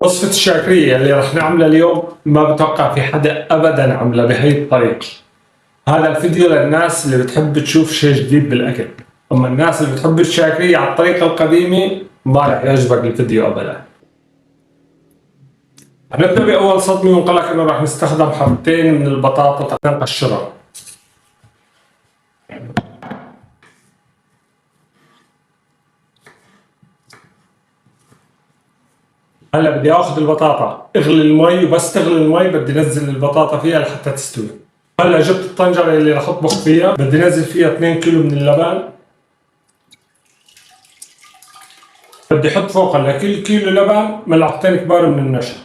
وصفة الشاكرية اللي رح نعملها اليوم ما بتوقع في حدا أبدا عملها بهي الطريقة. هذا الفيديو للناس اللي بتحب تشوف شيء جديد بالأكل، أما الناس اللي بتحب الشاكرية على الطريقة القديمة ما رح يعجبك الفيديو أبدا. هنبدأ بأول صدمة ونقول لك إنه رح نستخدم حبتين من البطاطا نقشرها. هلا بدي اخذ البطاطا، اغلي المي، وبس تغلي المي بدي انزل البطاطا فيها لحتى تستوي. هلا جبت الطنجرة اللي رح اطبخ فيها، بدي انزل فيها 2 كيلو من اللبن. بدي احط فوقها لكل كيلو لبن ملعقتين كبار من النشا،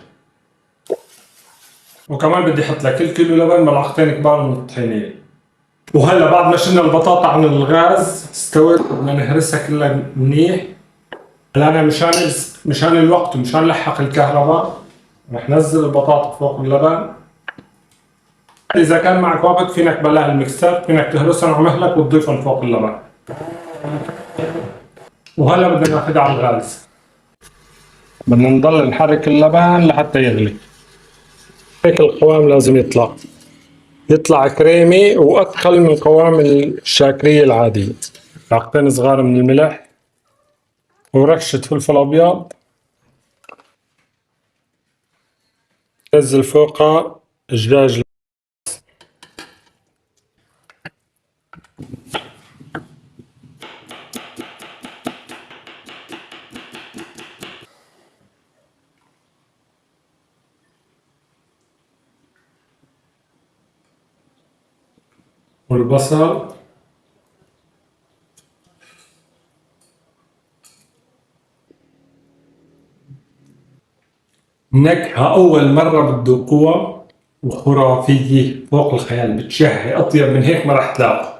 وكمان بدي احط لكل كيلو لبن ملعقتين كبار من الطحينية. وهلا بعد ما شلنا البطاطا عن الغاز استوت، بدنا نهرسها كلها منيح. هلا انا مشان الوقت ومشان لحق الكهرباء رح نزل البطاطا فوق اللبن. إذا كان معك وقت فينك تبلع المكسر، فينك تهرسهم على مهلك وتضيفهم فوق اللبن. وهلا بدنا ناخذها على الغاز، بدنا نضل نحرك اللبن لحتى يغلي. هيك القوام لازم يطلع كريمي وأثقل من قوام الشاكرية العادية. معلقتين صغار من الملح ورشة فلفل أبيض، نزل فوقها الدجاج والبصل نكهة أول مرة بتذوقوها وخرافية فوق الخيال، بتشهي أطيب من هيك ما رح تلاقوا.